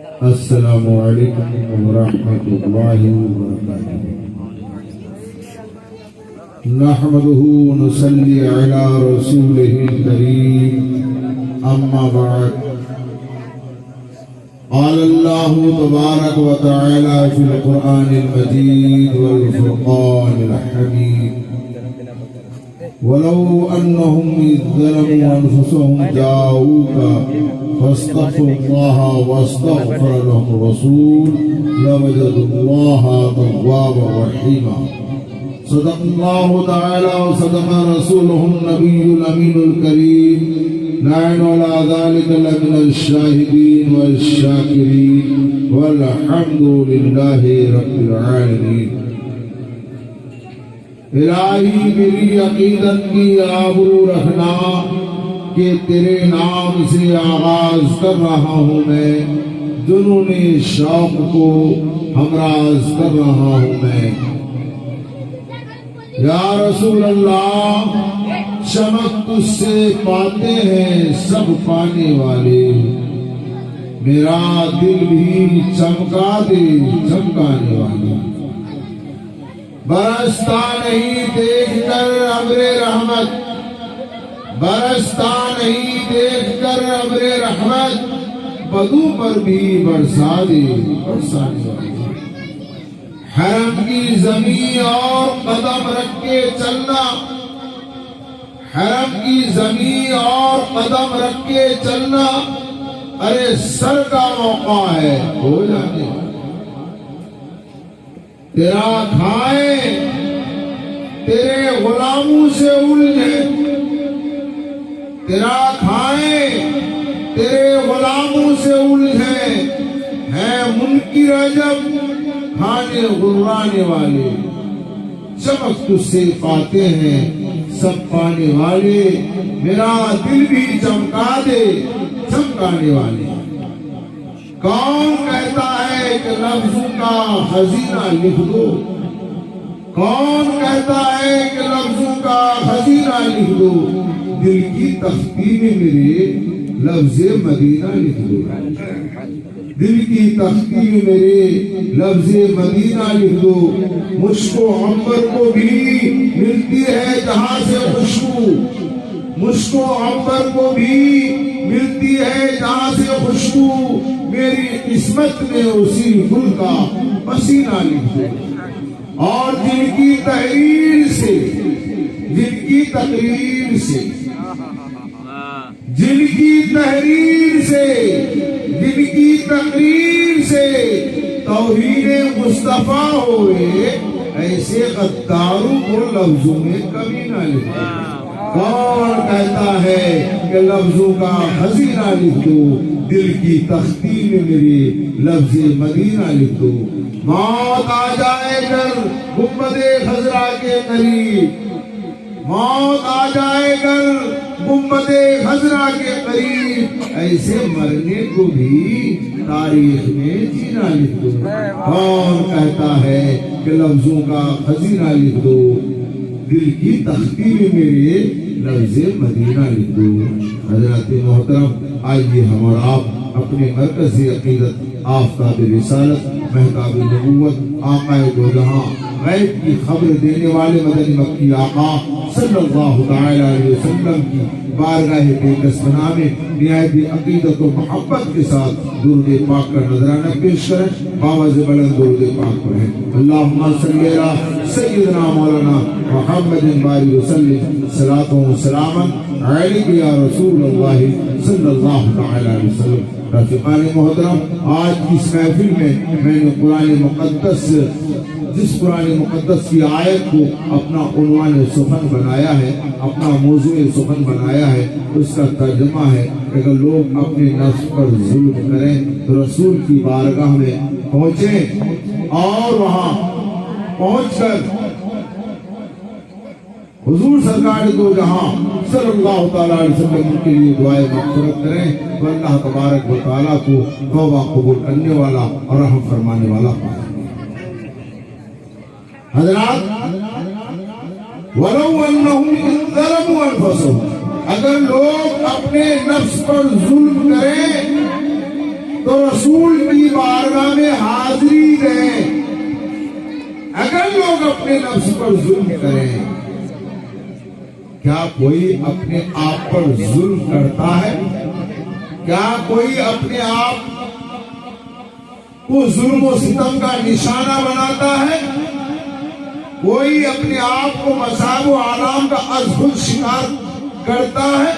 السلام علیکم ورحمۃ اللہ وبرکاتہ۔ نحمده ونصلي على رسوله الكريم، اما بعد، قال الله تبارك وتعالى في القرآن المجيد والفرقان الحميد: ولو أنهم إذ ظلموا أنفسهم جاءوك فاستغفروا الله واستغفر لهم الرسول لوجدوا الله توابا رحيما۔ صدق الله تعالى وصدق رسوله النبي الأمين الكريم، نحن على ذلك لمن الشاهدين والشاكرين والحمد لله رب العالمين۔ الہی میری عقیدت کی آبرو رکھنا کہ تیرے نام سے آغاز کر رہا ہوں میں، جنون شوق کو ہمراز کر رہا ہوں میں۔ یا رسول اللہ، چمک تجھ سے پاتے ہیں سب پانے والے، میرا دل بھی چمکا دے چمکانے والے۔ برستا نہیں دیکھ کر ابر رحمت، برستا نہیں دیکھ کر ابر رحمت، بدو پر بھی برسا دے برسانے والے۔ حرم کی زمین اور قدم رکھ کے چلنا، حرم کی زمین اور قدم رکھ کے چلنا، ارے سر کا موقع ہے ہو جانے والا۔ تیرا کھائیں تیرے غلاموں سے الجھے، تیرا کھائیں تیرے غلاموں سے الجھے، ہے منکر عجب کھانے غرانے والے۔ چمک تجھ سے پاتے ہیں سب پانے والے، میرا دل بھی چمکا دے چمکانے والے۔ کون کہتا ہے کہ لفظوں کا خزینہ لکھ دو، کون کہتا ہے کہ لفظوں کا خزینہ لکھ دو، دل کی تختی میں میرے لفظ مدینہ لکھ دو، دل کی تختی میں میرے لفظ مدینہ لکھ دو۔ مجھ کو عنبر کو بھی ملتی ہے جہاں سے خوشبو، مجھ کو عنبر کو بھی ملتی ہے جہاں سے خوشبو، میری قسمت میں اسی گل کا پسینہ لکھ دو۔ اور جن کی تحریر سے، جن کی تقریر سے، جن کی تحریر سے، جن کی تقریر سے توہین مصطفیٰ ہوئے، ایسے غداروں کو لفظوں میں کمی نہ لکھو۔ کون کہتا ہے کہ لفظوں کا خزینہ لکھ دو، دل کی تختی میں میرے لفظ مدینہ لکھ دو۔ موت آ جائے گر گنبد خضرا کے قریب، موت آ جائے گر گنبد خضرا کے قریب، ایسے مرنے کو بھی تاریخ میں جینا لکھ دو۔ کون کہتا ہے کہ لفظوں کا خزینہ لکھ دو، دل کی تختی میں میرے لفظ مدینہ لکھ دو۔ حضرات محترم، آئیے ہم اور آپ اپنے مرکز عقیدت، آفتاب رسالت، مہتاب نبوت، آقا دو جہاں، غیب کی خبر دینے والے مدنی مکی آقا صلی اللہ تعالی علیہ وسلم کی بارگاہ بےکس میں نہایت عقیدت و محبت کے ساتھ درود پاک کا نذرانہ پیش کریں۔ باوز بلند درود پاک پڑھیں۔ اللہم صلی علی سیدنا مولانا محمد بارک وسلم، صلاۃ و سلاما علیک یا رسول اللہ صلی اللہ تعالی علیہ وسلم۔ رفیقان محترم، آج کی اس محفل میں نے قرآن مقدس، جس قرآن مقدس کی آیت کو اپنا عنوان سخن بنایا ہے، اپنا موضوع سخن بنایا ہے، اس کا ترجمہ ہے کہ اگر لوگ اپنے نفس پر ظلم کریں تو رسول کی بارگاہ میں پہنچیں اور وہاں پہنچ کر حضور سرکار دو جہاں صلی اللہ تعالیٰ علیہ وسلم کے لیے دعائیں مغفرت کریں تو اللہ تبارک و تعالیٰ کو توبہ قبول کرنے والا اور رحم فرمانے والا پائے۔ حضرات، وَلَوْ أَنَّهُمْ إِذْ ظَلَمُوا أَنفُسَهُمْ، اگر لوگ اپنے نفس پر ظلم کریں تو رسول کی بارگاہ میں حاضری دیں۔ اگر لوگ اپنے نفس پر ظلم کریں، کیا کوئی اپنے آپ پر ظلم کرتا ہے؟ کیا کوئی اپنے آپ کو ظلم و ستم کا نشانہ بناتا ہے؟ کوئی اپنے آپ کو مصائب و آلام کا از خود شکار کرتا ہے؟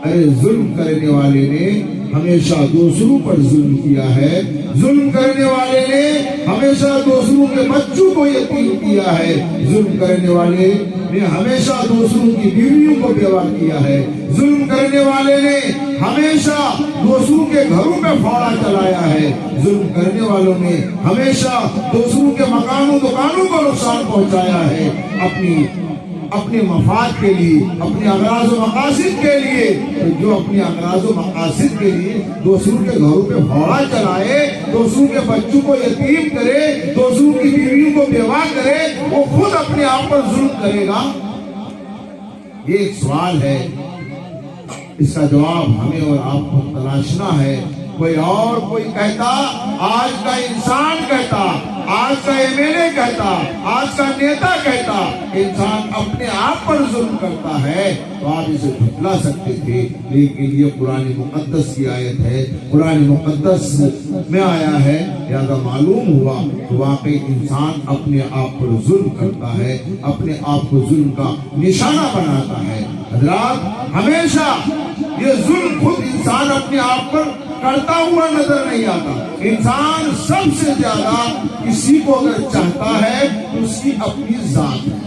ارے ظلم کرنے والے نے ہمیشہ دوسروں پر ظلم کیا ہے، ظلم کرنے والے نے ہمیشہ دوسروں کے بچوں کو یتیم کیا ہے، ظلم کرنے والے نے ہمیشہ دوسروں کی بیویوں کو بیوہ کیا ہے، ظلم کرنے والے نے ہمیشہ دوسروں کے گھروں پہ پھوڑا چلایا ہے، ظلم کرنے والوں نے ہمیشہ دوسروں کے مکانوں دکانوں کو نقصان پہنچایا ہے، اپنے مفاد کے لیے، اپنے اغراض و مقاصد کے لیے۔ تو جو اپنے اغراض و مقاصد کے لیے دوسروں کے گھروں پہ پھوڑا چلائے، دوسروں کے بچوں کو یتیم کرے، دوسروں کی بیویوں کو بیوہ کرے، وہ خود اپنے آپ پر ظلم کرے گا۔ یہ ایک سوال ہے، اس کا جواب ہمیں اور آپ کو تلاشنا ہے۔ کوئی کہتا، آج کا انسان کہتا، آج کا MLA کہتا، آج کا نیتا کہتا کہ انسان اپنے آپ پر ظلم کرتا ہے، تو آپ اسے جھٹلا سکتے تھے، لیکن یہ قرآن مقدس کی آیت ہے، قرآن مقدس میں آیا ہے، لہذا معلوم ہوا کہ واقعی انسان اپنے آپ پر ظلم کرتا ہے، اپنے آپ کو ظلم کا نشانہ بناتا ہے۔ حضرات، ہمیشہ یہ ظلم خود انسان اپنے آپ پر کرتا ہوا نظر نہیں آتا۔ انسان سب سے زیادہ کسی کو اگر چاہتا ہے تو اس کی اپنی ذات ہے۔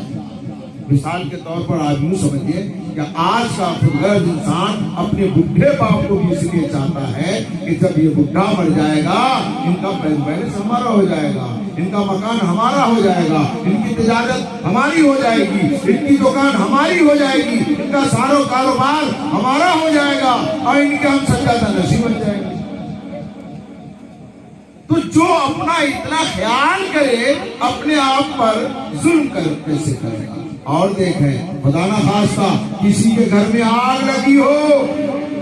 مثال کے طور پر آپ یوں سمجھیے کہ آج کا خودغرض انسان اپنے بڈھے باپ کو بھی اس لیے چاہتا ہے کہ جب یہ بڈھا مر جائے گا، ان کا بیلنس ہمارا ہو جائے گا، ان کا مکان ہمارا ہو جائے گا، ان کی تجارت ہماری ہو جائے گی، ان کی دکان ہماری ہو جائے گی، ان کا سارا کاروبار ہمارا ہو جائے گا اور ان کے ہم سجادہ نشین بن جائے گا۔ تو جو اپنا اتنا خیال کرے، اپنے آپ پر ظلم کیسے کرے گا؟ اور دیکھیں، خدا نہ خواستہ کسی کے گھر میں آگ لگی ہو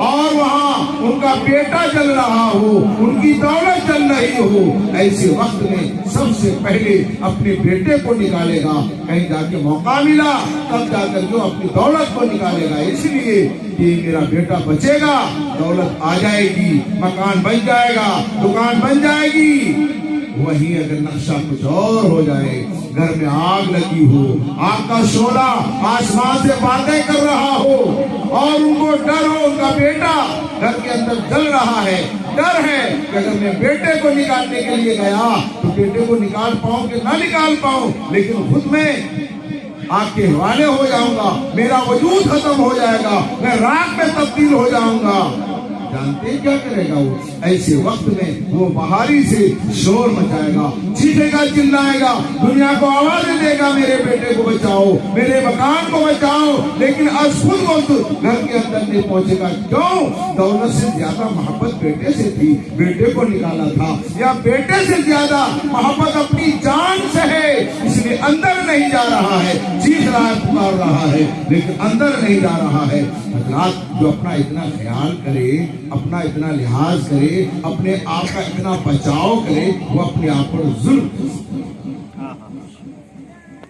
اور وہاں ان کا بیٹا جل رہا ہو، ان کی دولت جل رہی ہو، ایسے وقت میں سب سے پہلے اپنے بیٹے کو نکالے گا۔ کہیں جا کے موقع ملا تب جا کر جو اپنی دولت کو نکالے گا، اس لیے کہ میرا بیٹا بچے گا، دولت آ جائے گی، مکان بن جائے گا، دکان بن جائے گی۔ وہیں اگر نقشہ کچھ اور ہو جائے، گھر میں آگ لگی ہو، آگ کا شعلہ آسمان سے باتیں کر رہا ہو اور ان کو ڈر ہو، ان کا بیٹا گھر کے اندر جل رہا ہے، ڈر ہے کہ اگر میں بیٹے کو نکالنے کے لیے گیا تو بیٹے کو نکال پاؤں کہ نہ نکال پاؤں، لیکن خود میں آگ کے حوالے ہو جاؤں گا، میرا وجود ختم ہو جائے گا، میں راکھ میں تبدیل ہو جاؤں گا۔ جانتے کیا کرے گا وہ؟ ایسے وقت میں وہ بہاری سے شور مچائے گا، چیخے گا، چلائے گا، دنیا کو آوازیں دے گا، میرے بیٹے کو بچاؤ، میرے مکان کو بچاؤ، لیکن از خود وقت گھر کے اندر نہیں پہنچے گا۔ کیوں؟ دولت سے زیادہ محبت بیٹے سے تھی، بیٹے کو نکالا تھا، یا بیٹے سے زیادہ محبت اپنی جان سے ہے، اس لیے اندر نہیں جا رہا ہے، چیخ رہا ہے، پکار رہا ہے، لیکن اندر نہیں جا رہا ہے۔ حضرات، جو اپنا اتنا خیال کرے، اپنا اتنا لحاظ کرے، اپنے آپ کا اتنا بچاؤ کرے، وہ اپنے آپ پر ظلم کرے۔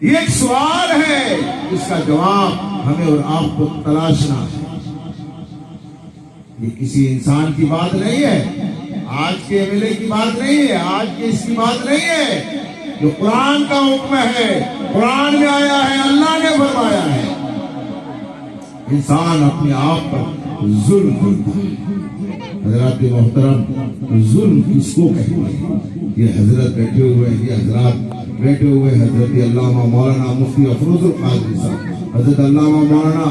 یہ ایک سوال ہے، اس کا جواب ہمیں اور آپ کو تلاشنا ہے۔ یہ کسی انسان کی بات نہیں ہے، آج کے MLA کی بات نہیں ہے، آج کے اس کی بات نہیں ہے، جو قرآن کا حکم ہے، قرآن میں آیا ہے، اللہ نے فرمایا ہے۔ انسان اپنے آپ پر ظلم کرتا ہے۔ حضرات محترم، ظلم کس کو کہتے ہیں؟ یہ حضرت بیٹھے ہوئے ہیں، یہ حضرات بیٹھے ہوئے، حضرت علامہ مولانا مفتی افروز القادری صاحب، حضرت علامہ مولانا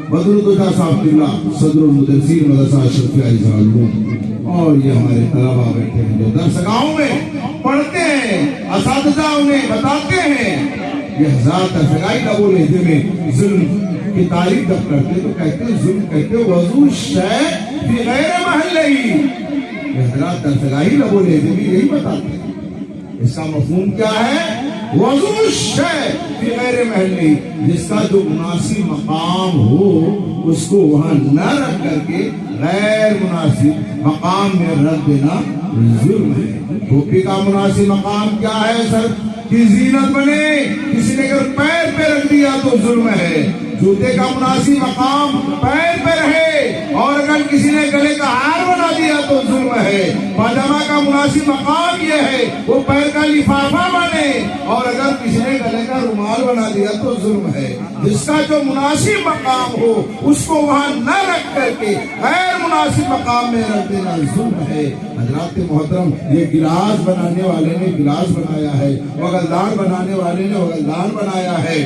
بدرالدجا صاحب قبلہ صدر المدرسین مدرسہ اشرفیہ اظہار العلوم، اور یہ ہمارے طلبہ بیٹھے ہیں جو درس گاہوں میں پڑھتے ہیں، اساتذہ انہیں بتاتے ہیں۔ یہ حضرات درسگاہی لبو لہجے میں ظلم کی تعریف جب کرتے تو کہتے ہیں، ظلم کہتے ہیں وضو شے فی غیر محلہ۔ یہ حضرات درسگاہی لبو لہجے میں یہی بتاتے ہیں۔ اس کا مفہوم کیا ہے؟ وضو شے فی غیر محلی، جس کا جو مناسب مقام ہو اس کو وہاں نہ رکھ کر کے غیر مناسب مقام میں رکھ دینا ظلم ہے۔ ٹوپی کا مناسب مقام کیا ہے؟ سر کی زینت بنے، کسی نے اگر پیر پہ رکھ دیا تو ظلم ہے۔ جوتے کا مناسب مقام پیر پہ رہے اور اگر کسی نے گلے کا ہار بنا دیا تو ظلم ہے۔ پاجامہ کا مناسب مقام یہ ہے وہ پیر کا لفافہ بنے اور اگر کسی نے گلے کا رومال بنا دیا تو ظلم ہے۔ جس کا جو مناسب مقام ہو اس کو وہاں نہ رکھ کر کے غیر مناسب مقام میں رکھ دینا ظلم ہے۔ حضرات محترم، یہ گلاس بنانے والے نے گلاس بنایا ہے، وگلدان بنانے والے نے وگلدان بنایا ہے۔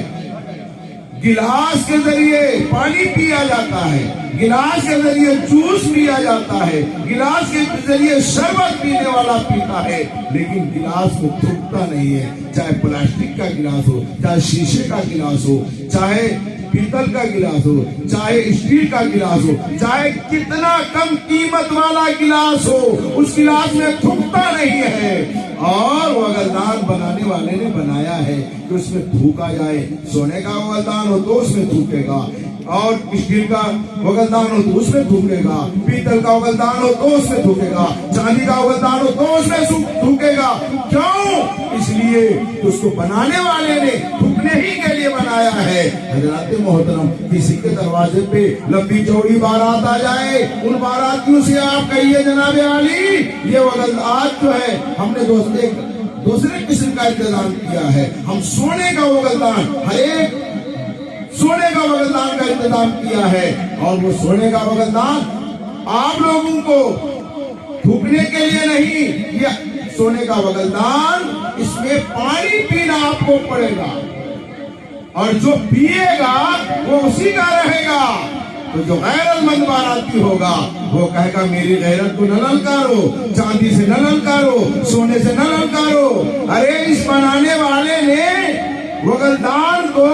گلاس کے ذریعے پانی پیا جاتا ہے، گلاس کے ذریعے جوس پیا جاتا ہے، گلاس کے ذریعے شربت پینے والا پیتا ہے، لیکن گلاس کو تھوکتا نہیں ہے۔ چاہے پلاسٹک کا گلاس ہو، چاہے شیشے کا گلاس ہو، چاہے پیتل کا گلاس ہو، چاہے اسٹیل کا گلاس ہو، چاہے کتنا کم قیمت والا گلاس ہو، اس گلاس میں تھوکتا نہیں ہے۔ اور وگلدان بنانے والے نے بنایا ہے کہ اس میں تھوکا جائے۔ سونے کا وگلدان ہو تو اس میں تھوکے گا، اور اسٹیل کا وگلدان ہو تو اس میں تھوکے گا، پیتل کا وگلدان ہو تو اس میں تھوکے گا، چاندی کا وگلدان ہو تو اس میں تھوکے گا۔ کیوں؟ اس لیے اس کو بنانے والے نے تھوکنے ہی کے لیے بنایا ہے۔ حضرات محترم، کسی کے دروازے پہ لمبی چوڑی بارات آ جائے، ان باراتیوں سے آپ کہیے جناب عالی یہ وگلدان جو ہے ہم نے دوسرے قسم کا انتظام کیا ہے، ہم سونے کا وگلدان، ہر ایک سونے کا وگلدان کا انتظام کیا ہے، اور وہ سونے کا وگلدان آپ لوگوں کو تھوکنے کے لیے نہیں، یہ سونے کا وگلدان اس میں پانی پینا آپ کو پڑے گا، اور جو پیے گا وہ اسی کا رہے گا۔ تو جو غیرت مند باراتی ہوگا وہ کہے گا میری غیرت کو نہ للکارو، چاندی سے نہ للکارو، سونے سے نہ للکارو۔ ارے اس بنانے والے نے وگلدان کو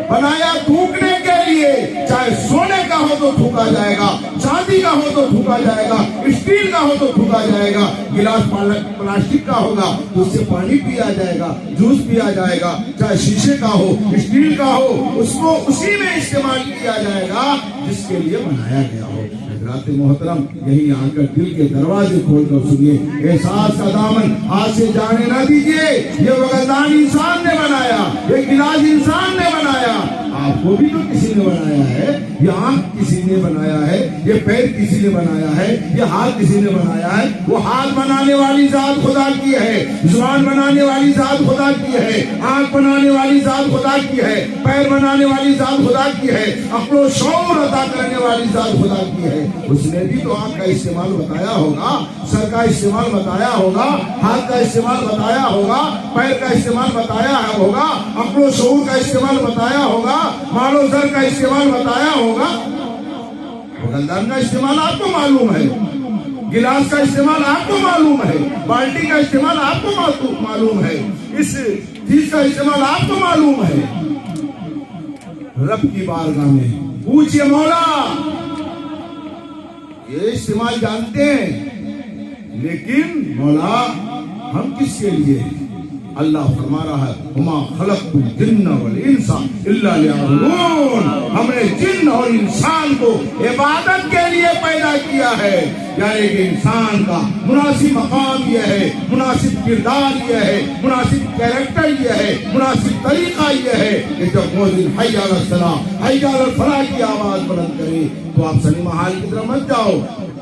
بنایا تھوکنے کے لیے، چاہے سونے کا ہو تو تھوکا جائے گا، چاندی کا ہو تو تھوکا جائے گا، اسٹیل کا ہو تو تھوکا جائے گا، گلاس پلاسٹک کا ہوگا تو اس سے پانی پیا جائے گا، جوس پیا جائے گا، چاہے شیشے کا ہو، اسٹیل کا ہو، اس کو اسی میں استعمال کیا جائے گا جس کے لیے بنایا گیا ہو۔ حضرات محترم، یہی آ کر دل کے دروازے کھول کر سنیے، احساس کا دامن ہاتھ سے جانے نہ دیجیے۔ یہ وگلدان انسان نے بنایا، یہ گلاس انسان نے بنایا، آپ کو بھی تو کسی نے بنایا ہے، یہ آنکھ کسی نے بنایا ہے، یہ پیر کسی نے بنایا ہے، یہ ہاتھ کسی نے بنایا ہے۔ وہ ہاتھ بنانے والی ذات خدا کی ہے، زبان بنانے والی ذات خدا کی ہے، آنکھ بنانے والی ذات خدا کی ہے، پیر بنانے والی ذات خدا کی ہے، عقل و شعور عطا کرنے والی ذات خدا کی ہے۔ اس نے بھی تو آنکھ کا استعمال بتایا ہوگا، سر کا استعمال بتایا ہوگا، ہاتھ کا استعمال بتایا ہوگا، پیر کا استعمال بتایا ہوگا، عقل و شعور کا استعمال بتایا ہوگا، مال و زر کا استعمال بتایا ہوگا۔ وگلدان کا استعمال آپ کو معلوم ہے، گلاس کا استعمال آپ کو معلوم ہے، بالٹی کا استعمال آپ کو معلوم ہے، اس چیز کا استعمال آپ کو معلوم ہے۔ رب کی بارگاہ میں پوچھئے مولا، یہ استعمال جانتے ہیں، لیکن مولا ہم کس کے لیے؟ اللہ فرما رہا ہے وما خلقت الجن والانس الا لیعبدون، ہم نے جن اور انسان کو عبادت کے لیے پیدا کیا ہے۔ یعنی کہ انسان کا مناسب مقام یہ ہے، مناسب کردار یہ ہے، مناسب کیریکٹر یہ ہے، مناسب طریقہ یہ ہے کہ جب مؤذن حی علی الصلاۃ حی علی الفلاح کی آواز بلند کرے تو آپ سنیما ہال کی طرف مت جاؤ،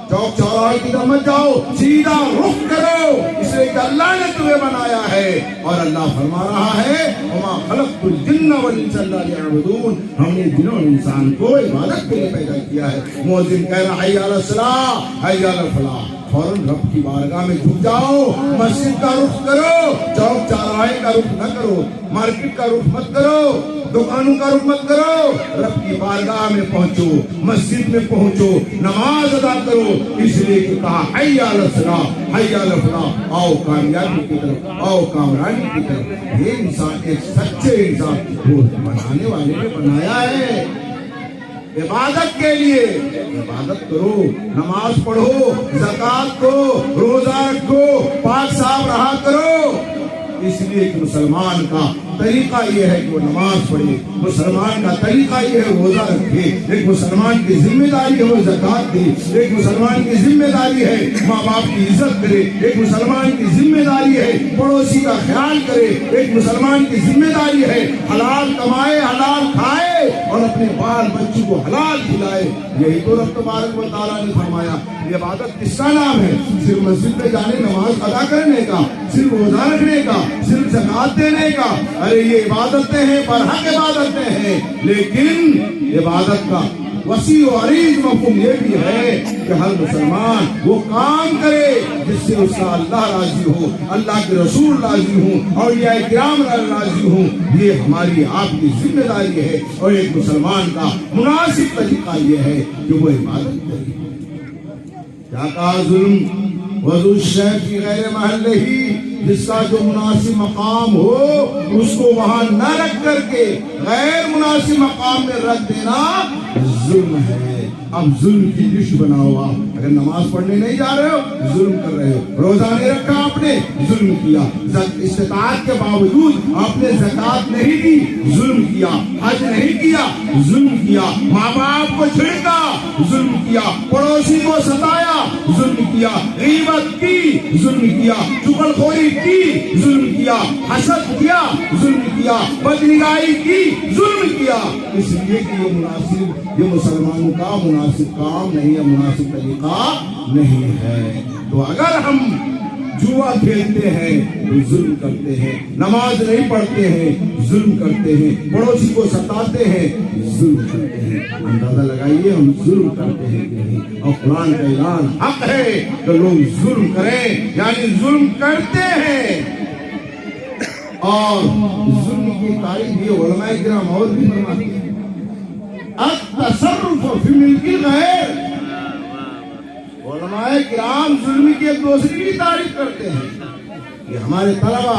چوک چوراہے کی طرف مت جاؤ، سیدھا رخ کرو، اس لیے کہ اللہ نے تمہیں بنایا ہے۔ اور اللہ فرما رہا ہے وما خلقت الجن والانس الا لیعبدون، ہم نے جن اور انسان کو عبادت کے لیے پیدا کیا ہے۔ مؤذن کہہ رہا حی علی الصلاۃ حی علی الفلاح، فوراً رب کی بارگاہ میں جھک جاؤ، مسجد کا رخ کرو، چوک چوراہے کا رخ نہ کرو، مارکیٹ کا رخ مت کرو، دکانوں کا رخ مت کرو، رب کی بارگاہ میں پہنچو، مسجد میں پہنچو، نماز ادا کرو، اس لیے کہ کہا حی علی الصلاۃ حی علی الفلاح، آؤ کامیابی کی طرف، آؤ کامرانی کی طرف۔ یہ انسان ایک سچے انسان کو بنانے والے نے بنایا ہے عبادت کے لیے۔ عبادت کرو، نماز پڑھو، زکات دو، روزہ رکھو، پاک صاف رہا کرو، اس لیے ایک مسلمان کا طریقہ یہ ہے کہ وہ نماز پڑھے، مسلمان کا طریقہ یہ ہے روزہ رکھے، ایک مسلمان کی ذمہ داری ہے وہ زکوٰۃ دے، ایک مسلمان کی ذمہ داری ہے ماں باپ کی عزت کرے، ایک مسلمان کی ذمہ داری ہے پڑوسی کا خیال کرے، ایک مسلمان کی ذمہ داری ہے حلال کمائے، حلال کھائے اور اپنے بال بچوں کو حلال کھلائے۔ یہی تو رب تبارک و تعالیٰ نے فرمایا۔ یہ عبادت کس کا نام ہے؟ صرف مسجد میں جانے، نماز ادا کرنے کا، صرف روزہ رکھنے کا، صرف زکوٰۃ دینے کا؟ ارے یہ عبادتیں ہیں، برحق عبادتیں ہیں، لیکن عبادت کا وسیع و عریض مفہوم یہ بھی ہے کہ ہر مسلمان وہ کام کرے جس سے اس کا اللہ راضی ہو، اللہ کے رسول راضی ہوں، اولیاء کرام راضی ہوں۔ یہ ہماری آپ کی ذمہ داری ہے، اور ایک مسلمان کا مناسب طریقہ یہ ہے کہ وہ عبادت کرے۔ کیا کہا؟ ظلم وضو الشیء فی غیر محلہ، جس کا جو مناسب مقام ہو اس کو وہاں نہ رکھ کر کے غیر مناسب مقام میں رکھ دینا ظلم ہے۔ اب ظلم کی ڈش بنا ہوا، اگر نماز پڑھنے نہیں جا رہے ہو ظلم کر رہے ہو، روزہ نہیں رکھا آپ نے ظلم کیا، استطاعت کے باوجود آپ نے زکوٰۃ نہیں دی ظلم کیا، حج نہیں کیا ظلم کیا، ماں باپ کو چھڑکا ظلم کیا، پڑوسی کو ستایا ظلم کیا، غیبت کی ظلم کیا، چغلخوری کی ظلم کیا، حسد کیا ظلم کیا، بدنگاہی کی ظلم کیا، اس لیے کہ یہ مناسب، یہ مسلمانوں کا مناسب کام نہیں ہے، مناسب طریقہ نہیں ہے۔ تو اگر ہم جوا کھیلتے ہیں تو ظلم کرتے ہیں، نماز نہیں پڑھتے ہیں ظلم کرتے ہیں، پڑوسی کو ستاتے ہیں ظلم کرتے ہیں۔ اندازہ لگائیے ہم ظلم کرتے ہیں کہ نہیں، اور قرآن کا اعلان حق ہے کہ لوگ ظلم کریں، یعنی ظلم کرتے ہیں۔ اور ظلم کی تعریف یہ علماء کرام اور بھی فرماتے ہیں، التصرف فی ملک الغیر۔ علماء کرام ظلم کی ایک دوسری بھی تعریف کرتے ہیں۔ یہ ہمارے طلبہ،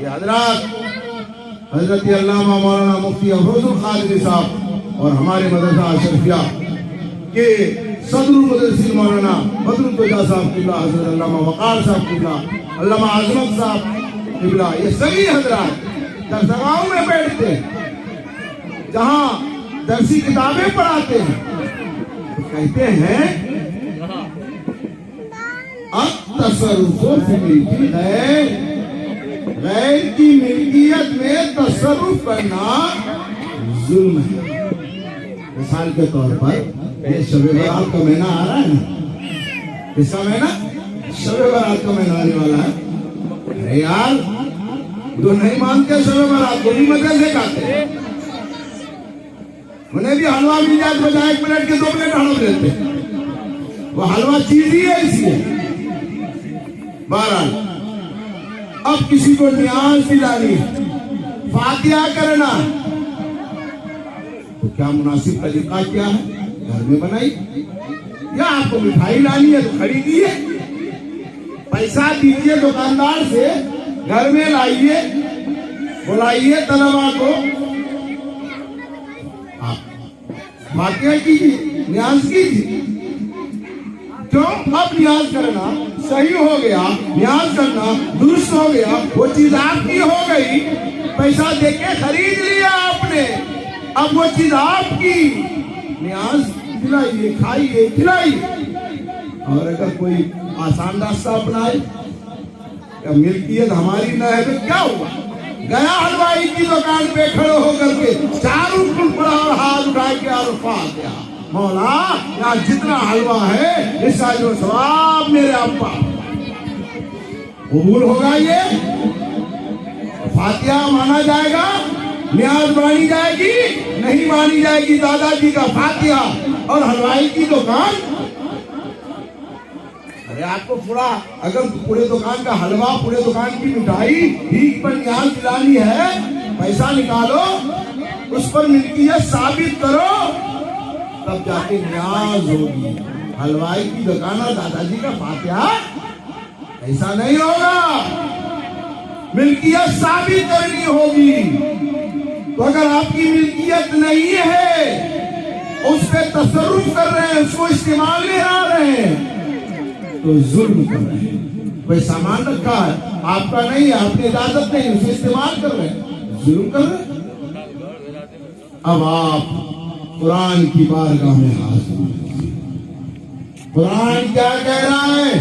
یہ حضرات، حضرت علامہ مولانا مفتی افروز القادری صاحب اور ہمارے مدرسہ اشرفیہ کے صدر المدرسین مولانا بدر التوجہ صاحب قبلہ، حضرت علامہ وقار صاحب قبلہ، علامہ عظمت صاحب قبلہ، یہ سبھی حضرات درسگاہوں میں بیٹھتے ہیں جہاں درسی کتابیں پڑھاتے ہیں، تو کہتے ہیں التصرف فی ملک الغیر، غیر کی ملکیت میں تصرف کرنا ظلم ہے۔ مثال کے طور پر یہ شب برات کا مہینہ آ رہا ہے نا، کس کا مہینہ؟ شب برات کا مہینہ آنے والا ہے۔ ارے یار جو نہیں مانتے شب برات کو بھی مدرسے جاتے، انہیں بھی حلوہ مل جائے تو بجائے 1 منٹ کے 2 منٹ ہڑپ لیتے، وہ حلوہ چیز ہی ہے اس لیے۔ بہرحال اب کسی کو نیاز دلانی، فاتحہ کرنا، تو کیا مناسب طریقہ کیا ہے؟ گھر میں بنائی، یا آپ کو مٹھائی لانی ہے تو خریدیے، پیسہ دیجیے دکاندار سے، گھر میں لائیے، بلائیے طلبا کو، فاتحہ کیجیے، نیاز کیجیے۔ کیوں؟ اب نیاز کرنا صحیح ہو گیا، نیاز کرنا درست ہو گیا، وہ چیز آپ کی ہو گئی، پیسہ دے کے خرید لیا آپ نے، اب وہ چیز آپ کی، نیاز دلائیے، کھائیے، کھلائیے۔ اور اگر کوئی آسان راستہ اپنائے، ملکیت ہماری نہ ہے تو کیا ہوا؟ گیا حلوائی کی دکان پہ کھڑے ہو کر کے چاروں کل پڑا اور ہاتھ اٹھا کے عرفات کیا، مولا یہاں جتنا حلوہ ہے اس کا جو ثواب میرے ابا قبول ہوگا۔ یہ فاتحہ مانا جائے گا، نیاز مانی جائے گی نہیں مانی جائے گی؟ دادا جی کا فاتحہ اور حلوائی کی دکان، ارے آپ کو پورا، اگر پورے دکان کا حلوہ، پورے دکان کی مٹھائی ٹھیک پر نیاز دلانی ہے، پیسہ نکالو، اس پر ملکیت ثابت کرو، تب جا کے نیاز ہوگی۔ حلوائی کی دکان اور دادا جی کا فاتحہ ایسا نہیں ہوگا، ملکیت ثابت کرنی ہوگی۔ تو اگر آپ کی ملکیت نہیں ہے، اس پہ تصرف کر رہے ہیں، اس کو استعمال میں لا رہے ہیں، تو ظلم کر رہے ہیں۔ کوئی سامان رکھا ہے آپ کا نہیں ہے، آپ نے اجازت نہیں، اسے استعمال کر رہے ہیں، ظلم کر رہے ہیں۔ اب آپ قرآن کی بارگاہ میں حاضر ہیں۔ قرآن کیا کہہ رہا ہے؟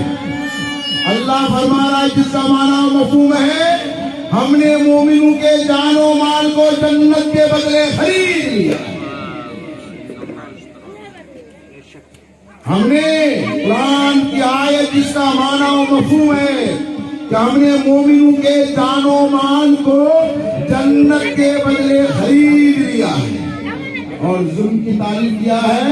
اللہ فرما رہا ہے جس کا معنی و مفہوم ہے، ہم نے مومنوں کے جان و مال کو جنت کے بدلے خرید لیا۔ ہم نے قرآن کی آیت جس کا معنی و مفہوم ہے کہ ہم نے مومنوں کے جان و مال کو جنت کے بدلے خرید لیا ہے۔ اور ظلم کی تعریف کیا ہے؟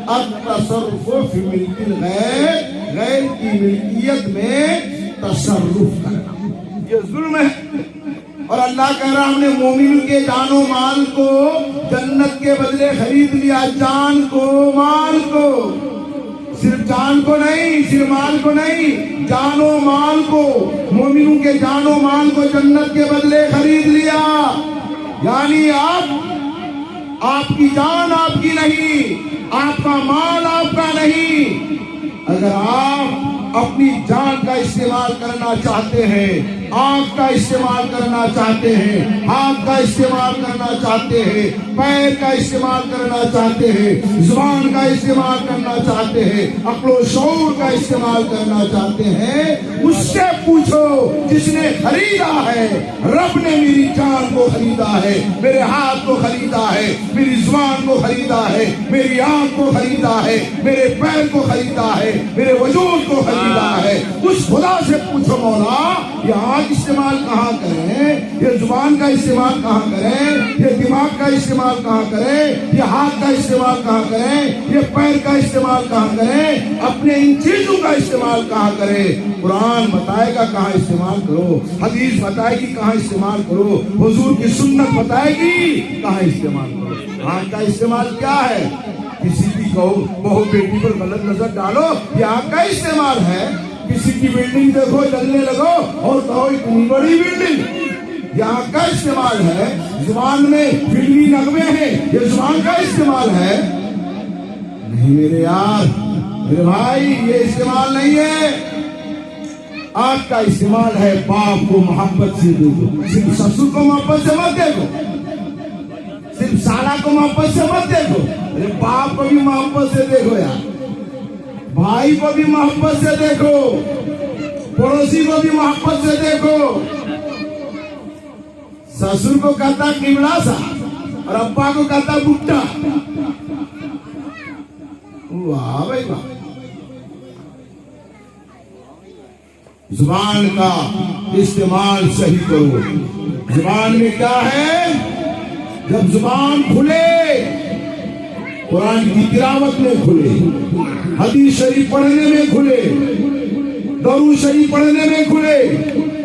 التصرف فی ملک الغیر، غیر کی ملکیت میں تصرف کرنا، یہ ظلم ہے۔ اور اللہ کہہ رہا ہم نے مومنوں کے جان و مال کو جنت کے بدلے خرید لیا، جان کو مال کو، صرف جان کو نہیں، صرف مال کو نہیں، جان و مال کو، مومنوں کے جان و مال کو جنت کے بدلے خرید لیا۔ یعنی آپ کی جان آپ کی نہیں، آپ کا مال آپ کا نہیں۔ اگر آپ اپنی جان کا استعمال کرنا چاہتے ہیں، آنکھ کا استعمال کرنا چاہتے ہیں، ہاتھ کا استعمال کرنا چاہتے ہیں، پیر کا استعمال کرنا چاہتے ہیں، زبان کا استعمال کرنا چاہتے ہیں، عقل و شعور کا استعمال کرنا چاہتے ہیں، اس سے پوچھو جس نے خریدا ہے۔ رب نے میری جان کو خریدا ہے، میرے ہاتھ کو خریدا ہے، میری زبان کو خریدا ہے، میری آنکھ کو خریدا ہے، میرے پیر کو خریدا ہے، میرے وجود کو خریدا ہے۔ اس خدا سے پوچھو مولا یہ آنکھ استعمال کہاں کریں، یہ زبان کا استعمال کہاں کریں، یہ دماغ کا استعمال کہاں کریں، یہ ہاتھ کا استعمال کہاں کریں، یہ پیر کا استعمال کہاں کریں، اپنے ان چیزوں کا استعمال کہاں کریں۔ قرآن بتائے گا کہاں استعمال کرو، حدیث بتائے گی کہاں استعمال کرو، حضور کی سنت بتائے گی کہاں استعمال کرو۔ آنکھ کا استعمال کیا ہے؟ کسی کی بہو بیٹی پر غلط نظر ڈالو، یہ آنکھ کا استعمال ہے۔ کسی کی بلڈنگ دیکھو جلنے لگو اور کہو اتنی بڑی بلڈنگ، یہ آنکھ کا استعمال ہے۔ زبان میں فلمی نغمے ہیں، یہ زبان کا استعمال ہے۔ نہیں میرے یار، میرے بھائی، یہ استعمال نہیں ہے۔ آنکھ کا استعمال ہے باپ کو محبت سے دیکھو، صرف سسر کو محبت سے مت دیکھو، صرف سالہ کو محبت سے مت دیکھو، باپ کو بھی محبت سے دیکھو یار، بھائی کو بھی محبت سے دیکھو، پڑوسی کو بھی محبت سے دیکھو۔ سسر کو کہتا قبلہ سا اور ابا کو کہتا بٹا، واہ بھائی واہ۔ زبان کا استعمال صحیح کرو۔ زبان میں کیا ہے؟ جب زبان کھلے، قرآن کی تلاوت میں کھلے، حدیث شریف پڑھنے میں کھلے، درود شریف پڑھنے میں کھلے،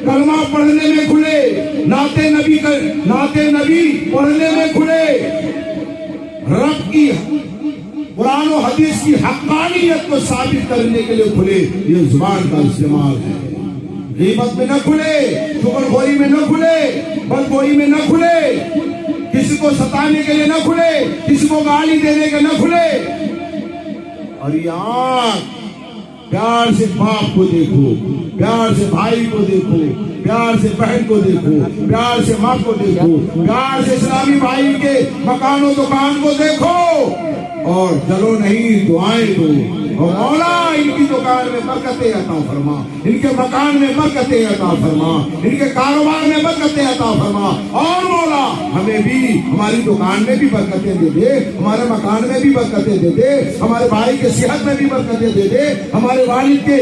کلمہ پڑھنے میں کھلے، نعت نبی پڑھنے میں کھلے، رب کی قرآن و حدیث کی حقانیت کو ثابت کرنے کے لیے کھلے، یہ زبان کا استعمال ہے۔ غیبت میں نہ کھلے، چغل خوری میں نہ کھلے، بدگوئی میں نہ کھلے، کسی کو ستانے کے لیے نہ کھلے، کسی کو گالی دینے کے نہ کھلے۔ اور یہ آنکھ پیار سے باپ کو دیکھو، پیار سے بھائی کو دیکھو، پیار سے بہن کو دیکھو، پیار سے ماں کو دیکھو، پیار سے اسلامی بھائی کے مکان و دکان کو دیکھو، اور چلو نہیں دعائیں دو، اور مولا ان کی دکان میں برکتیں عطا فرما، ان کے مکان میں برکتیں عطا فرما، ان کے کاروبار میں برکتیں عطا فرما، اور مولا ہمیں بھی ہماری دکان میں بھی برکتیں دے دے، ہمارے مکان میں بھی برکتیں دے دے، ہمارے بھائی کے صحت میں بھی برکتیں دے دے، ہمارے والد کے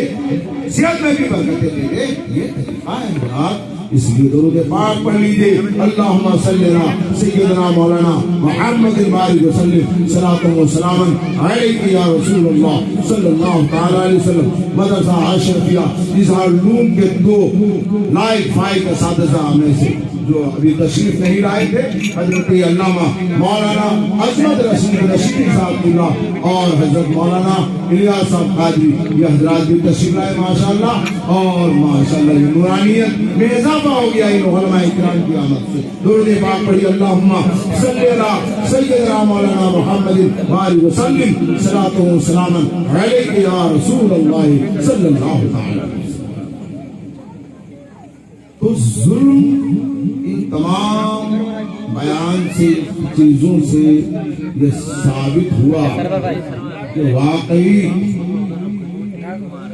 صحت میں بھی برکتیں دے دے۔ یہ طریقہ ہے مراد۔ اس لیے درود پاک پڑھ لیجئے، اللہم صلی علی سیدنا مولانا محمد بارک وسلم صلاۃ و سلام علیک یا رسول اللہ صلی اللہ تعالی علیہ وسلم۔ مدرسہ اشرفیہ اظہار علوم کے دو لائق فائق اساتذہ میں سے جو ابھی تشریف نہیں لائے تھے، حضرت علامہ مولانا عظمت رشید صاحب اللہ اور حضرت مولانا الیاس صاحب قادری، یہ حضرات بھی تشریف لائے ماشاءاللہ، اور ماشاءاللہ یہ نورانیت میں اضافہ ہو گیا ان علماء اکرام کی آمد سے۔ درود پاک پڑھی، اللہم صلی علی سیدنا مولانا محمد بارک وسلم صلاۃ و سلام علیک یا رسول اللہ صلی اللہ تعالی علیہ وسلم۔ تو ظلم ان تمام بیان سے چیزوں سے یہ ثابت ہوا کہ واقعی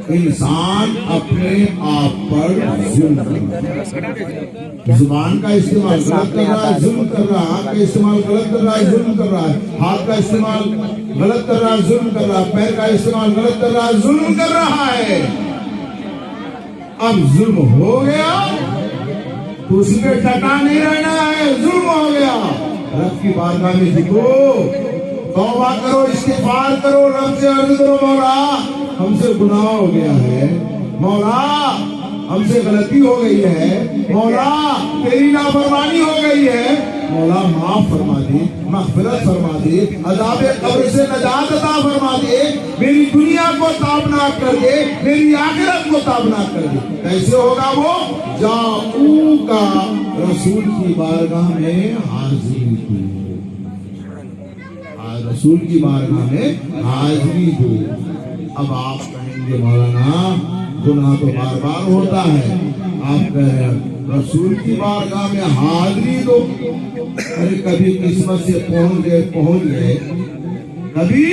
انسان اپنے آپ پر ظلم کر رہا ہے، زبان کا استعمال غلط کر رہا ہے، ظلم کر رہا ہے، ہاتھ کا استعمال غلط کر رہا ہے، ظلم کر رہا ہے، ہاتھ کا استعمال غلط کر رہا ہے، ظلم کر رہا ہے، پیر کا استعمال غلط کر رہا ہے، ظلم کر رہا ہے۔ اب ظلم ہو گیا تو اسی پہ ٹکا نہیں رہنا ہے، ظلم ہو گیا، رب کی بارگاہ میں جھکو، توبہ کرو، استغفار کرو، رب سے عرض کرو، مولا ہم سے گناہ ہو گیا ہے، مولا ہم سے غلطی ہو گئی ہے، مولا تیری نافرمانی ہو گئی ہے، مولا معاف فرما دے، مغفرت فرما دے، عذاب قبر سے نجات عطا فرما دے، میری دنیا کو تابناک کر دے، میری آخرت کو تابناک کر دے۔ کیسے ہوگا وہ؟ جاؤ کا رسول کی بارگاہ میں حاضری دو، رسول کی بارگاہ میں حاضری دو۔ اب آپ کہیں گے مولانا گناہ تو بار بار ہوتا ہے، آپ کہہ رہے ہیں رسول کی بارگاہ میں حاضری دو۔ ارے کبھی قسمت سے پہنچ گئے، کبھی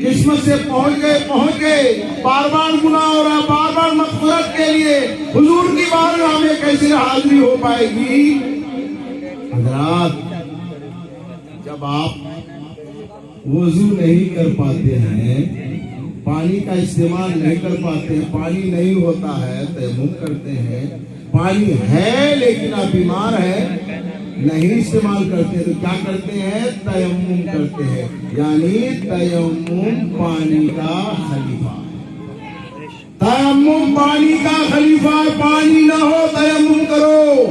قسمت سے پہنچ گئے، بار بار گناہ ہو رہا، بار بار مغفرت کے لیے حضور کی بارگاہ میں کیسے حاضری ہو پائے گی؟ حضرات جب آپ وضو نہیں کر پاتے ہیں، پانی کا استعمال نہیں کر پاتے ہیں، پانی نہیں ہوتا ہے، تیمم کرتے ہیں، پانی ہے لیکن آپ بیمار ہیں، نہیں استعمال کرتے تو کیا کرتے ہیں؟ تیمم کرتے ہیں، یعنی تیمم پانی کا خلیفہ، تیمم پانی کا خلیفہ، پانی نہ ہو تیمم کرو۔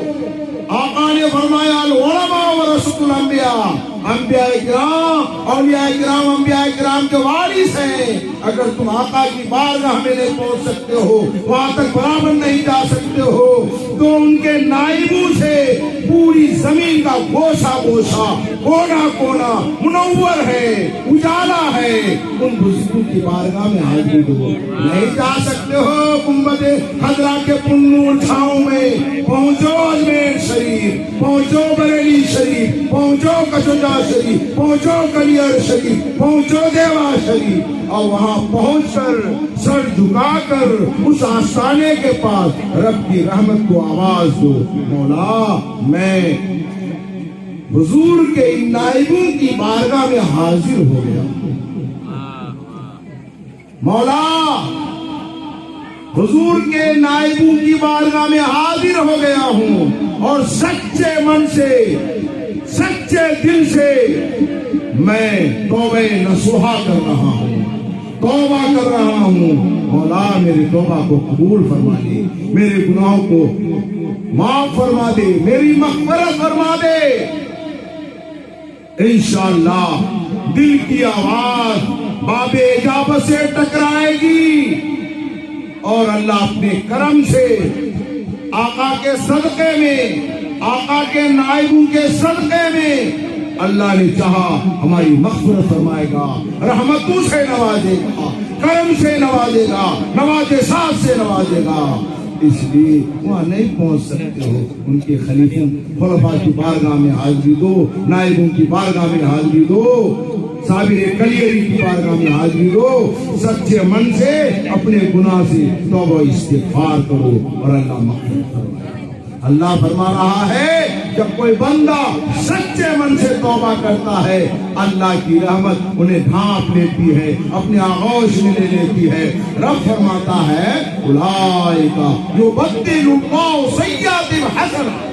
آقا نے فرمایا العلماء ورثۃ الانبیاء، انبیاء کرام، اولیاء کرام، انبیاء کرام کے وارث ہیں۔ اگر تم آقا کی بارگاہ میں نہیں پہنچ سکتے ہو، وہاں تک برابر نہیں جا سکتے ہو، تو ان کے نائبوں سے پوری زمین کا گوشہ گوشہ، کونا کونا منور ہے، اجالا ہے، ان بزرگوں کی بارگاہ میں حاضری دو۔ نہیں جا سکتے ہو گنبد خضرا کے پنور چھاؤں میں، پہنچو اجمیر شریف، پہنچو بریلی شریف، پہنچو کشوجا شریف، پہنچو کلیئر شریف، پہنچو دیوا شریف، اور وہاں پہنچ کر سر جھکا کر اس آستانے کے پاس رب کی رحمت کو آواز دو، مولا میں حضور کے ان نائبوں کی بارگاہ میں حاضر ہو گیا، مولا حضور کے نائبوں کی بارگاہ میں حاضر ہو گیا ہوں، اور سچے من سے، سچے دل سے میں توبہ نصوحہ کر رہا ہوں، توبہ کر رہا ہوں، مولا میری توبہ کو قبول فرما دے، میرے گناہوں کو معاف فرما دے، میری مغفرت فرما دے۔ انشاءاللہ دل کی آواز باب اجابت سے ٹکرائے گی، اور اللہ اپنے کرم سے آقا کے صدقے میں، آقا کے نائبوں کے صدقے میں اللہ نے چاہا ہماری مغفرت فرمائے گا، رحمتوں سے نوازے گا، کرم سے نوازے گا، نوازشات سے نوازے گا۔ اس لیے وہاں نہیں پہنچ سکتے ہو، ان کے خلیفوں خلفاء کی بارگاہ میں حاضری دو، نائبوں کی بارگاہ میں حاضری دو، صابر کلیری کی بارگاہ میں حاضری دو، سچے من سے اپنے گناہ سے توبہ استغفار کرو، اور اللہ مغفرت فرمائے۔ اللہ فرما رہا ہے جب کوئی بندہ سچے من سے توبہ کرتا ہے، اللہ کی رحمت انہیں ڈھانپ لیتی ہے، اپنے آغوش میں لے لیتی ہے۔ رب فرماتا ہے اولئک یبدل اللہ سیئات حسنات،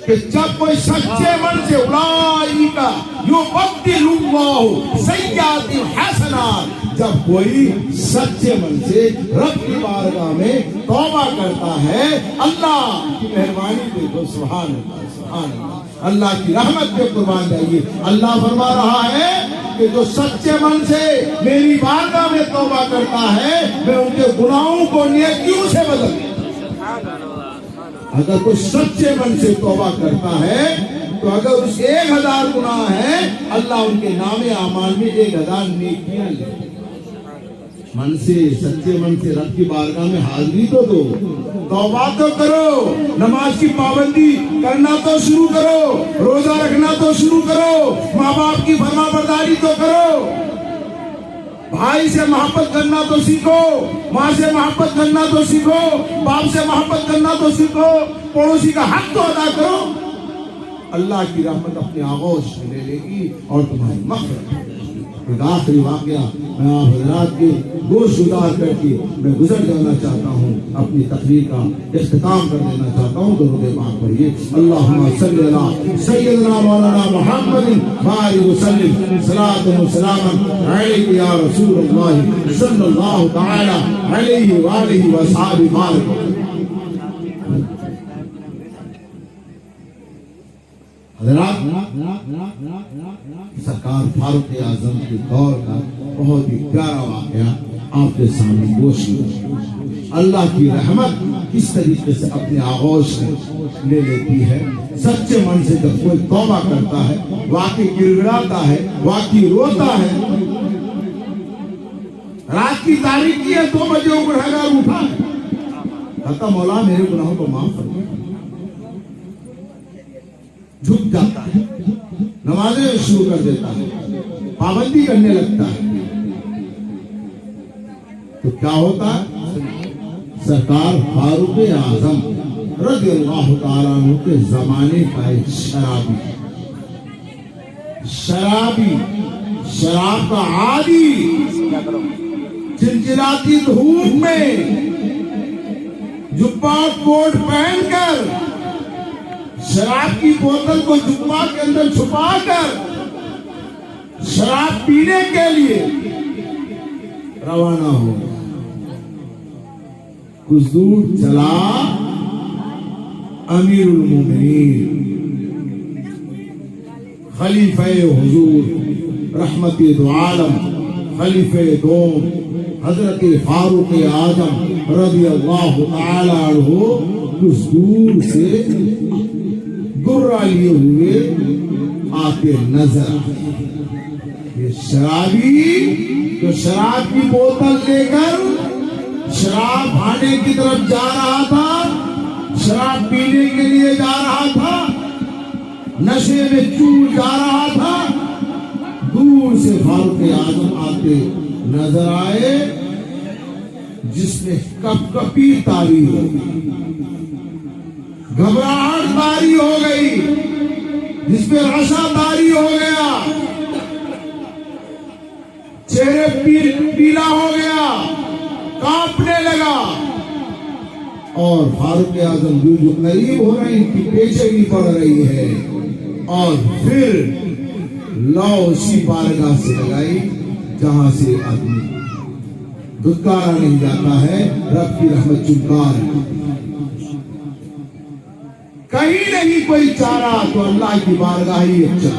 کہ جب کوئی سچے من سے اولئک یبدل اللہ سیئات حسنات، جب کوئی سچے من سے رب کی بارگاہ میں توبہ کرتا ہے، اللہ کی مہربانی دیکھو، سبحان اللہ، سبحان اللہ، اللہ کی رحمت پہ قربان جائیے۔ اللہ فرما رہا ہے کہ جو سچے من سے میری بارگاہ میں توبہ کرتا ہے، میں ان کے گناہوں کو نیکیوں سے بدل دیتا ہوں۔ اگر کوئی سچے من سے توبہ کرتا ہے تو اگر اس 1000 گناہ ہیں، اللہ ان کے نام اعمال میں 1000 نیکیاں لے۔ من سے سچے من سے رب کی بارگاہ میں حاضری تو دو، توبہ تو کرو، نماز کی پابندی کرنا تو شروع کرو، روزہ رکھنا تو شروع کرو، ماں باپ کی فرما برداری تو کرو، بھائی سے محبت کرنا تو سیکھو، ماں سے محبت کرنا تو سیکھو، باپ سے محبت کرنا تو سیکھو، پڑوسی کا حق تو ادا کرو۔ اللہ کی رحمت اپنے آغوش میں لے لے گی اور تمہاری مغفرت ہو جائے گی۔ ایک آخری واقعہ میں آپ حضرات کے گوش گزار کر کے میں گزر جانا چاہتا ہوں، اپنی تقریر کا اختتام کر دینا چاہتا ہوں۔ درود پاک پڑھیے، اللہم صلی علی سیدنا مولانا محمد بارک وسلم صلاۃ و سلام علیک یا رسول اللہ صلی اللہ تعالی علیہ وآلہ وصحبہ وسلم۔ حضرات، سرکار فاروق اعظم کے دور کا بہت ہی پیارا واقعہ آپ کے سامنے گوش کیا۔ اللہ کی رحمت کس طریقے سے اپنے آغوش میں لے لیتی ہے۔ سچے من سے جب کوئی توبہ کرتا ہے، واقعی گڑگڑاتا ہے، واقعی روتا ہے، رات کی تاریکی ہے، 2 بجے وہ گنہگار اٹھا ہے، کہتا مولا میرے گناہوں کو معاف کر دے، جھک جاتا ہے، نمازیں شروع کر دیتا ہے، پابندی کرنے لگتا ہے، تو کیا ہوتا ہے؟ سرکار فاروق اعظم رضی اللہ تعالیٰ عنہ کے زمانے کا ایک شرابی، شراب کا عادی، چلچلاتی دھوپ میں جبہ کوٹ پہن کر، شراب کی بوتل کو جبہ کے اندر چھپا کر شراب پینے کے لیے روانہ ہو۔ کچھ دور چلا، امیر المومنین خلیفہ حضور رحمت دو عالم خلیفہ دوم حضرت فاروق اعظم رضی اللہ تعالی عنہ کچھ دور سے گرہ لیے ہوئے آتے نظر آئے۔ یہ شرابی جو شراب کی بوتل لے کر شراب کھانے کی طرف جا رہا تھا، شراب پینے کے لیے جا رہا تھا، نشے میں چور جا رہا تھا، دور سے فاروق اعظم آتے نظر آئے، جس میں کپ کپی طاری ہو گئی، گھبراہٹ طاری ہو گئی، جس میں رشا طاری ہو گیا، چہرے پیلا ہو گیا، کانپنے لگا، اور فاروق اعظم جو قریب ہو رہے ہیں ان کی پیچھے پڑ رہی ہے، اور پھر لو اسی بارگاہ سے لگائی جہاں سے آدمی دھتکارا نہیں جاتا ہے، رب کی رحمت چمکار ہے۔ کہیں نہیں کوئی چارہ تو اللہ کی بارگاہ ہی اچھا۔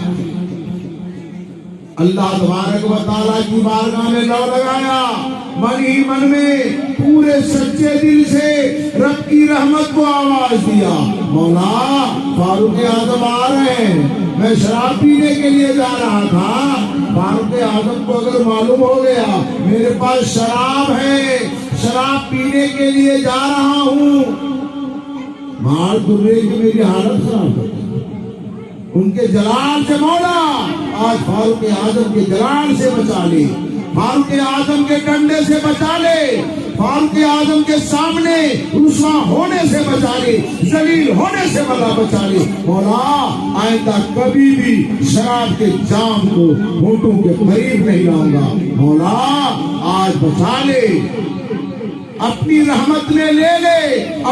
اللہ تبارک و تعالیٰ کی بارگاہ میں لو لگایا، من ہی من میں پورے سچے دل سے رب کی رحمت کو آواز دیا، مولا فاروق اعظم آ رہے ہیں، میں شراب پینے کے لیے جا رہا تھا، فاروق اعظم کو اگر معلوم ہو گیا میرے پاس شراب ہے، شراب پینے کے لیے جا رہا ہوں، مار درے کی میری حالت خراب ہو، ان کے جلال سے مولا آج فاروق اعظم کے جلال سے بچا لے، فاروق اعظم کے ڈنڈے سے بچا لے، فاروق اعظم کے سامنے رسوا ہونے سے بچا لے، ذلیل ہونے سے بچا لے، مولا آئندہ کبھی بھی شراب کے جام کو ہونٹوں کے قریب نہیں لاؤں گا، مولا آج بچا لے، اپنی رحمت میں لے لے،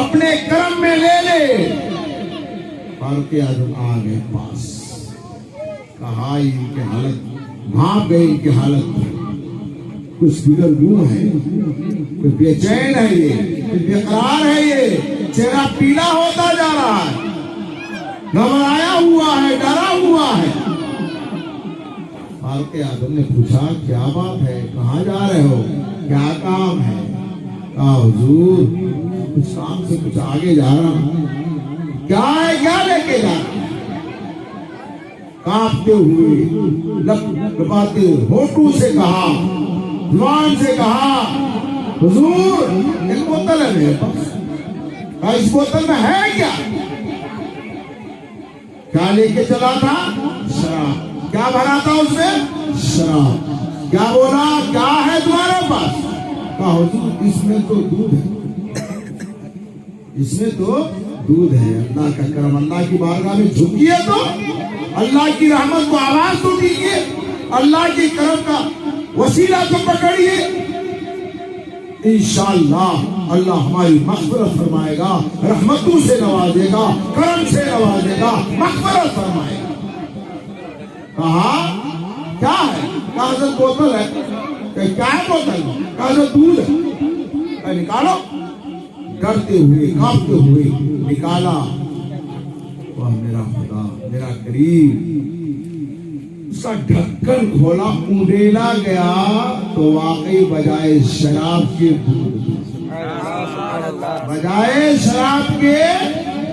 اپنے کرم میں لے لے۔ فاروق اعظم آ گئے پاس، کہا ان کے حالت بھاپ گئے، ان کی حالت کچھ بگڑ گوں ہے، کچھ بے چین ہے، یہ کچھ بے قرار ہے، یہ چہرہ پیلا ہوتا جا رہا ہے، گھبرایا ہوا ہے، ڈرا ہوا ہے۔ فاروق اعظم نے پوچھا کیا بات ہے، کہاں جا رہے ہو، کیا کام ہے؟ کہا حضور کچھ کام سے کچھ آگے جا رہا ہوں۔ کیا ہے، کیا لے کے جا رہا؟ کانپتے ہوئے لپاتے ہونٹوں سے کہا زبان سے کہا حضور ایک بوتل ہے میرے پاس، کہا اس بوتل میں ہے کیا؟ کیا لے کے چلا تھا؟ شراب۔ کیا بھرا تھا اس میں؟ شراب۔ کیا بولا کیا ہے تمہارے پاس؟ کہا حضور اس میں تو دودھ ہے، اس میں تو دودھ ہے۔ اللہ کا کرم، اللہ کی بارگاہ میں جھکیے تو اللہ کی رحمت کو آواز تو دیجیے، اللہ کی کرم کا وسیلہ تو پکڑیے، انشاءاللہ اللہ ہماری مغفرت فرمائے گا، رحمتوں سے نوازے گا، کرم سے نوازے گا، مغفرت فرمائے گا۔ کہا کیا ہے؟ کہا حضرت بوتل ہے۔ کہ کیا ہے بوتل؟ کہا حضرت دودھ ہے۔ کہا نکالو۔ ڈرتے ہوئے کانپتے ہوئے نکالا۔ واہ میرا خدا، میرا کریم، اس کا ڈھکن کھولا، اونڈیلا گیا تو واقعی بجائے شراب کے دودھ، بجائے شراب کے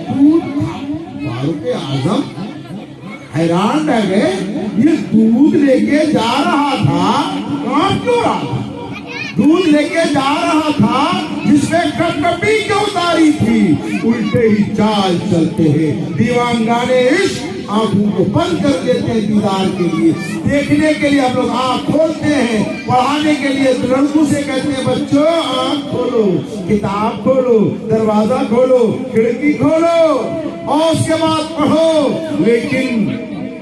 دودھ۔ فاروق اعظم حیران رہ گئے، یہ دودھ لے کے جا رہا تھا، کام کیوں رہا تھا؟ دودھ لے کے جا رہا تھا جس میں کپکپی کیوں اتاری تھی؟ الٹے ہی چال چلتے ہیں دیوانگان عشق، آنکھوں کو بند کر دیتے ہیں دیدار کے لیے، دیکھنے کے لیے ہم لوگ آنکھ کھولتے ہیں، پڑھانے کے لیے لڑکوں سے کہتے ہیں بچوں آنکھ کھولو، کتاب کھولو، دروازہ کھولو، کھڑکی کھولو اور اس کے بعد پڑھو، لیکن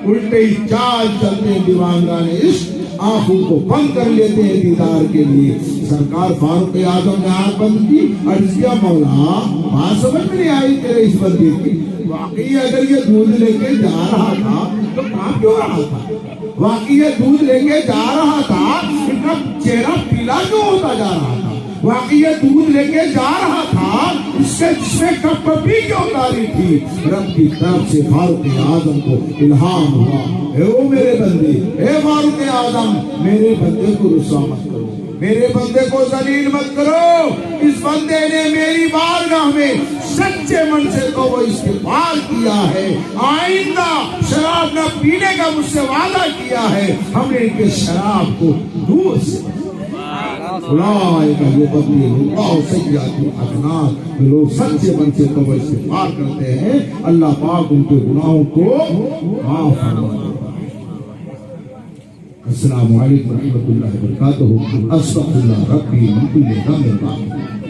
الٹے ہی چال چلتے ہیں دیوانگان عشق، آنکھوں کو بند کر لیتے ہیں دیدار کے لیے۔ سرکار فاروق اعظم نے آنکھ بند کی، عرض کیا مولا بات سمجھ میں نہیں آئی تیرے اس بندے کی، واقعی اگر یہ دودھ لے کے جا رہا تھا تو کام کیوں رہا تھا؟ واقعی یہ دودھ لے کے جا رہا تھا، ان کا چہرہ پیلا کیوں ہوتا جا رہا تھا؟ واقعی یہ دودھ لے کے جا رہا تھا، جس میں کپکپی کیوں اتاری تھی؟ رب کی طرف سے فاروق اعظم کو الہام ہوا، اے او میرے بندے، اے فاروق اعظم، میرے بندے کو رسوا مت کرو، میرے بندے کو ذلیل مت کرو۔ اس بندے نے میری بارگاہ میں سچے من سے تو وہ استغفار کیا ہے، آئندہ شراب نہ پینے کا مجھ سے وعدہ کیا ہے، ہم نے ان کے شراب کو دور سے لوگ سچے من سے توبہ استغفار کرتے ہیں، اللہ پاک ان کے گناہوں کو معاف فرماتا ہے۔ السلام علیکم ورحمۃ اللہ وبرکاتہ۔ استغفر اللہ ربی من کل ذنب۔